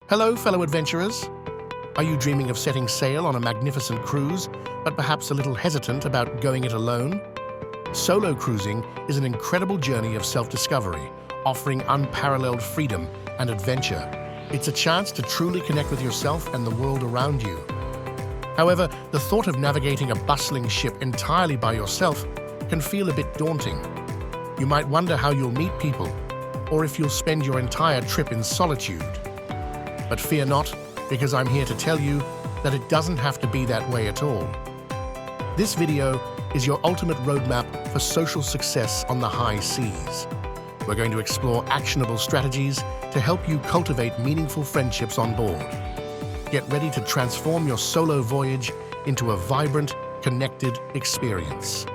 Hello, fellow adventurers. Are you dreaming of setting sail on a magnificent cruise, but perhaps a little hesitant about going it alone? Solo cruising is an incredible journey of self-discovery, offering unparalleled freedom and adventure. It's a chance to truly connect with yourself and the world around you. However, the thought of navigating a bustling ship entirely by yourself can feel a bit daunting. You might wonder how you'll meet people, or if you'll spend your entire trip in solitude. But fear not, because I'm here to tell you that it doesn't have to be that way at all. This video is your ultimate roadmap for social success on the high seas. We're going to explore actionable strategies to help you cultivate meaningful friendships on board. Get ready to transform your solo voyage into a vibrant, connected experience.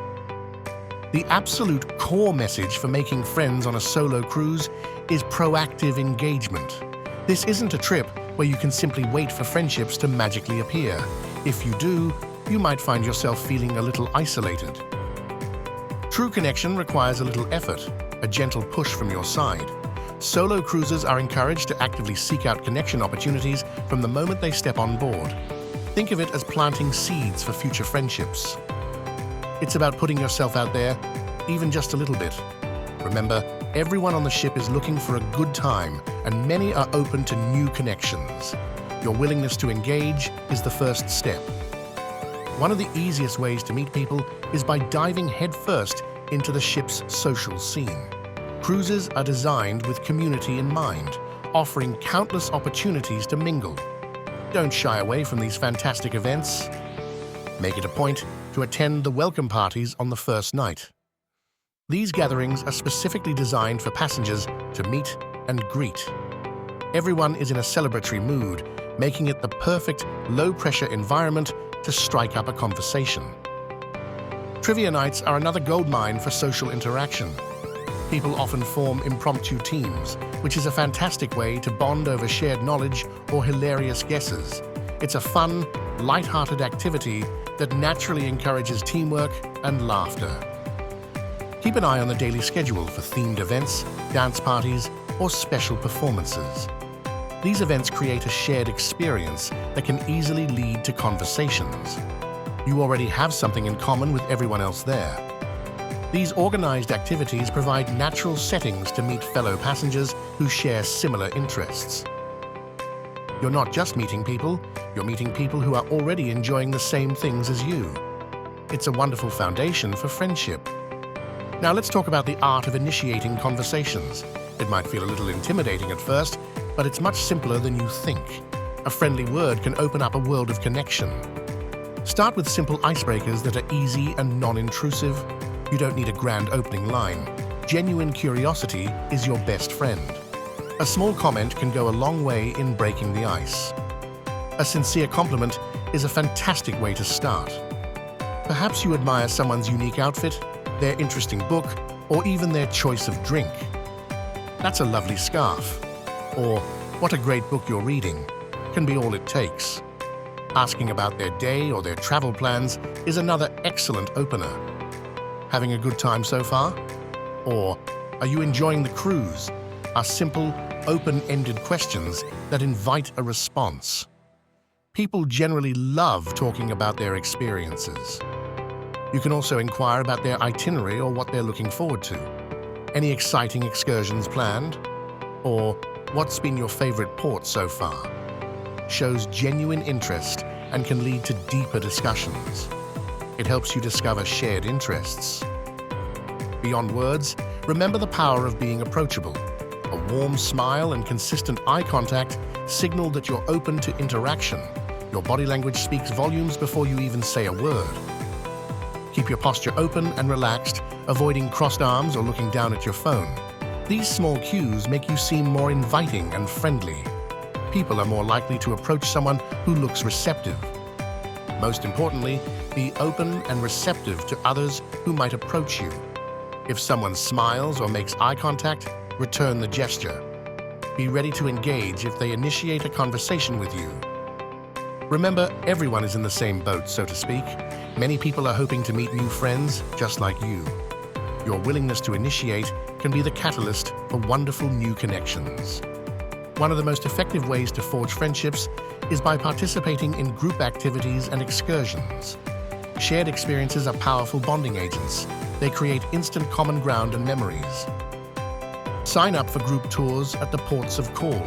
The absolute core message for making friends on a solo cruise is proactive engagement. This isn't a trip where you can simply wait for friendships to magically appear. If you do, you might find yourself feeling a little isolated. True connection requires a little effort, a gentle push from your side. Solo cruisers are encouraged to actively seek out connection opportunities from the moment they step on board. Think of it as planting seeds for future friendships. It's about putting yourself out there, even just a little bit. Remember, everyone on the ship is looking for a good time, and many are open to new connections. Your willingness to engage is the first step. One of the easiest ways to meet people is by diving headfirst into the ship's social scene. Cruises are designed with community in mind, offering countless opportunities to mingle. Don't shy away from these fantastic events. Make it a point to attend the welcome parties on the first night. These gatherings are specifically designed for passengers to meet and greet. Everyone is in a celebratory mood, making it the perfect low-pressure environment to strike up a conversation. Trivia nights are another goldmine for social interaction. People often form impromptu teams, which is a fantastic way to bond over shared knowledge or hilarious guesses. It's a fun, light-hearted activity that naturally encourages teamwork and laughter. Keep an eye on the daily schedule for themed events, dance parties, or special performances. These events create a shared experience that can easily lead to conversations. You already have something in common with everyone else there. These organized activities provide natural settings to meet fellow passengers who share similar interests. You're not just meeting people, you're meeting people who are already enjoying the same things as you. It's a wonderful foundation for friendship. Now let's talk about the art of initiating conversations. It might feel a little intimidating at first, but it's much simpler than you think. A friendly word can open up a world of connection. Start with simple icebreakers that are easy and non-intrusive. You don't need a grand opening line. Genuine curiosity is your best friend. A small comment can go a long way in breaking the ice. A sincere compliment is a fantastic way to start. Perhaps you admire someone's unique outfit, their interesting book, or even their choice of drink. That's a lovely scarf. Or, what a great book you're reading, can be all it takes. Asking about their day or their travel plans is another excellent opener. Having a good time so far? Or, are you enjoying the cruise? Are simple, open-ended questions that invite a response. People generally love talking about their experiences. You can also inquire about their itinerary or what they're looking forward to. Any exciting excursions planned? Or what's been your favorite port so far? Shows genuine interest and can lead to deeper discussions. It helps you discover shared interests. Beyond words, remember the power of being approachable. A warm smile and consistent eye contact signal that you're open to interaction. Your body language speaks volumes before you even say a word. Keep your posture open and relaxed, avoiding crossed arms or looking down at your phone. These small cues make you seem more inviting and friendly. People are more likely to approach someone who looks receptive. Most importantly, be open and receptive to others who might approach you. If someone smiles or makes eye contact, return the gesture. Be ready to engage if they initiate a conversation with you. Remember, everyone is in the same boat, so to speak. Many people are hoping to meet new friends just like you. Your willingness to initiate can be the catalyst for wonderful new connections. One of the most effective ways to forge friendships is by participating in group activities and excursions. Shared experiences are powerful bonding agents. They create instant common ground and memories. Sign up for group tours at the ports of call.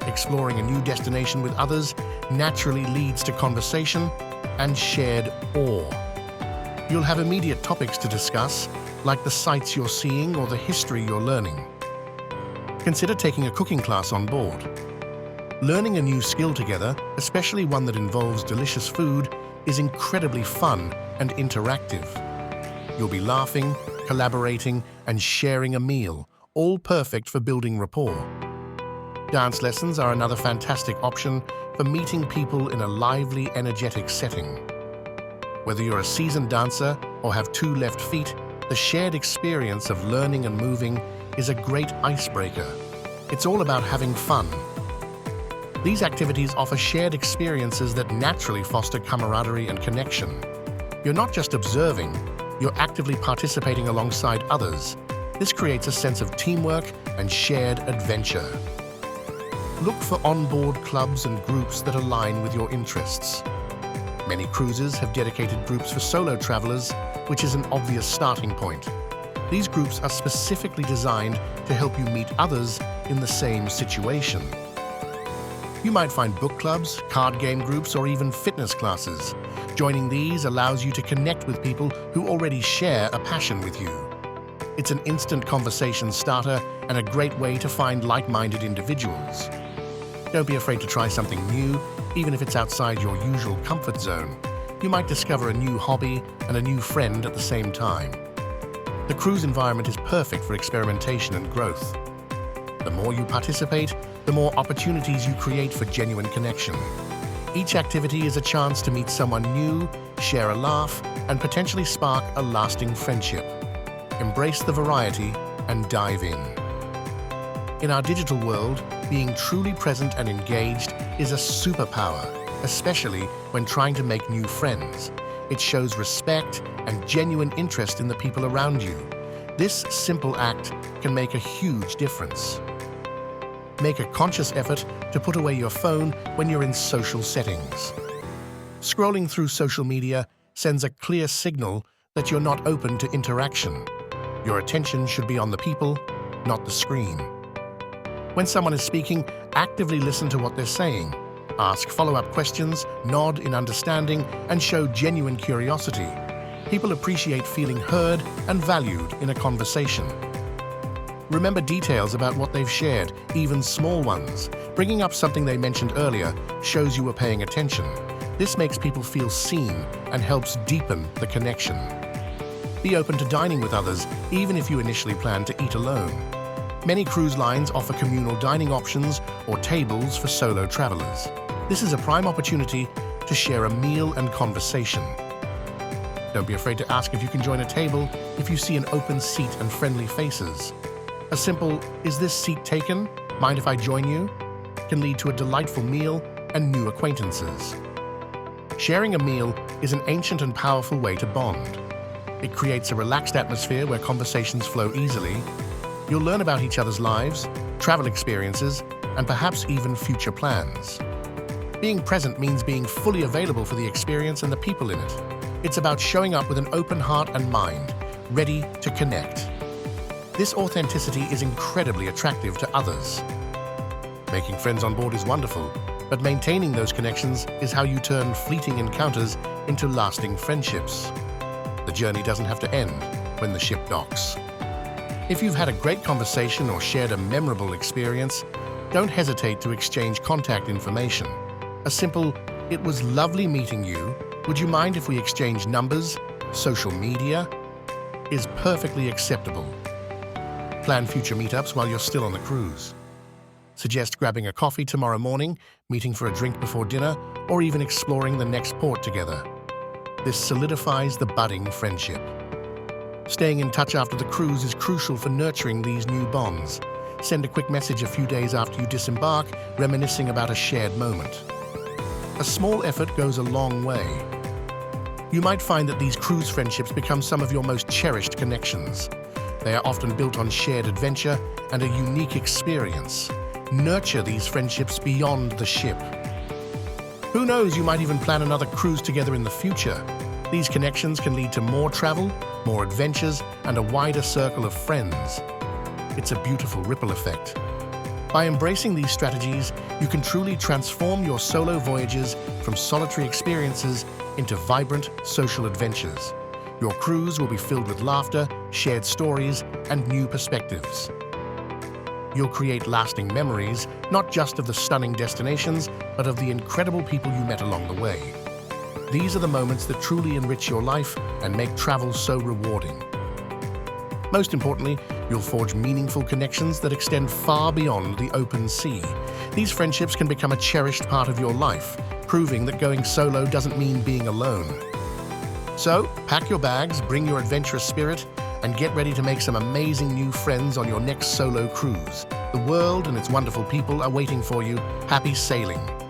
Exploring a new destination with others naturally leads to conversation and shared awe. You'll have immediate topics to discuss, like the sights you're seeing or the history you're learning. Consider taking a cooking class on board. Learning a new skill together, especially one that involves delicious food, is incredibly fun and interactive. You'll be laughing, collaborating, and sharing a meal, all perfect for building rapport. Dance lessons are another fantastic option for meeting people in a lively, energetic setting. Whether you're a seasoned dancer or have two left feet, the shared experience of learning and moving is a great icebreaker. It's all about having fun. These activities offer shared experiences that naturally foster camaraderie and connection. You're not just observing, you're actively participating alongside others. This creates a sense of teamwork and shared adventure. Look for onboard clubs and groups that align with your interests. Many cruises have dedicated groups for solo travelers, which is an obvious starting point. These groups are specifically designed to help you meet others in the same situation. You might find book clubs, card game groups, or even fitness classes. Joining these allows you to connect with people who already share a passion with you. It's an instant conversation starter and a great way to find like-minded individuals. Don't be afraid to try something new, even if it's outside your usual comfort zone. You might discover a new hobby and a new friend at the same time. The cruise environment is perfect for experimentation and growth. The more you participate, the more opportunities you create for genuine connection. Each activity is a chance to meet someone new, share a laugh, and potentially spark a lasting friendship. Embrace the variety and dive in. In our digital world, being truly present and engaged is a superpower, especially when trying to make new friends. It shows respect and genuine interest in the people around you. This simple act can make a huge difference. Make a conscious effort to put away your phone when you're in social settings. Scrolling through social media sends a clear signal that you're not open to interaction. Your attention should be on the people, not the screen. When someone is speaking, actively listen to what they're saying. Ask follow-up questions, nod in understanding, and show genuine curiosity. People appreciate feeling heard and valued in a conversation. Remember details about what they've shared, even small ones. Bringing up something they mentioned earlier shows you were paying attention. This makes people feel seen and helps deepen the connection. Be open to dining with others, even if you initially plan to eat alone. Many cruise lines offer communal dining options or tables for solo travelers. This is a prime opportunity to share a meal and conversation. Don't be afraid to ask if you can join a table if you see an open seat and friendly faces. A simple, "Is this seat taken? Mind if I join you?" can lead to a delightful meal and new acquaintances. Sharing a meal is an ancient and powerful way to bond. It creates a relaxed atmosphere where conversations flow easily. You'll learn about each other's lives, travel experiences, and perhaps even future plans. Being present means being fully available for the experience and the people in it. It's about showing up with an open heart and mind, ready to connect. This authenticity is incredibly attractive to others. Making friends on board is wonderful, but maintaining those connections is how you turn fleeting encounters into lasting friendships. The journey doesn't have to end when the ship docks. If you've had a great conversation or shared a memorable experience, don't hesitate to exchange contact information. A simple, "It was lovely meeting you. Would you mind if we exchange numbers, social media?" is perfectly acceptable. Plan future meetups while you're still on the cruise. Suggest grabbing a coffee tomorrow morning, meeting for a drink before dinner, or even exploring the next port together. This solidifies the budding friendship. Staying in touch after the cruise is crucial for nurturing these new bonds. Send a quick message a few days after you disembark, reminiscing about a shared moment. A small effort goes a long way. You might find that these cruise friendships become some of your most cherished connections. They are often built on shared adventure and a unique experience. Nurture these friendships beyond the ship. Who knows, you might even plan another cruise together in the future. These connections can lead to more travel, more adventures, and a wider circle of friends. It's a beautiful ripple effect. By embracing these strategies, you can truly transform your solo voyages from solitary experiences into vibrant social adventures. Your cruise will be filled with laughter, shared stories, and new perspectives. You'll create lasting memories, not just of the stunning destinations, but of the incredible people you met along the way. These are the moments that truly enrich your life and make travel so rewarding. Most importantly, you'll forge meaningful connections that extend far beyond the open sea. These friendships can become a cherished part of your life, proving that going solo doesn't mean being alone. So, pack your bags, bring your adventurous spirit, and get ready to make some amazing new friends on your next solo cruise. The world and its wonderful people are waiting for you. Happy sailing!